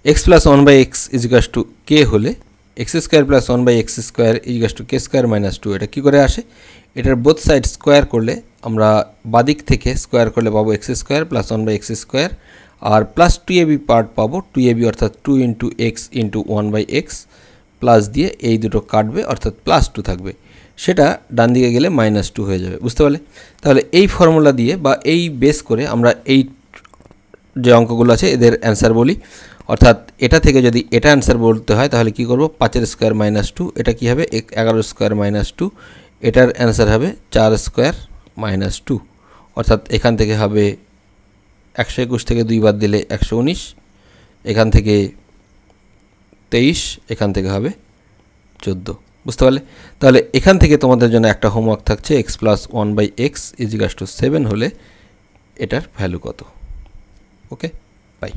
X plus one by X ইজিকাস to K হলে X square plus one by x square ইজিকাস to K square minus two. এটা কী করে আসে? এটার বোথ সাইড স্কোয়ার করলে আমরা বাদিক থেকে স্কোয়ার করলে পাবো x square plus one by x square, আর প্লাস টু এবি পার্ট পাবো, টু এবি অর্থাৎ two into x into one by x, plus দিয়ে এই দুটো কাটবে অর্থাৎ প্লাস টু থাকবে, সেটা ডান দিকে গেলে মাইনাস টু হয়ে যাবে। বুঝতে পারলে? তাহলে এই ফর্মুলা দিয়ে বা এই বেস করে আমরা এই যে অঙ্কগুলো আছে এদের অ্যান্সার বলি। অর্থাৎ এটা থেকে যদি এটা অ্যান্সার বলতে হয় তাহলে কি করব, 5 স্কোয়ার মাইনাস টু, এটা কি হবে 11 স্কোয়ার মাইনাস টু, এটার অ্যান্সার হবে 4 স্কোয়ার মাইনাস টু। অর্থাৎ এখান থেকে হবে 121 থেকে 2 বাদ দিলে 119, এখান থেকে 23, এখান থেকে হবে 14। বুঝতে পারলে? তাহলে এখান থেকে তোমাদের জন্য একটা হোমওয়ার্ক থাকছে, X plus one by X ইজিকাস টু 7 হলে এটার ভ্যালু কত। Okay, by.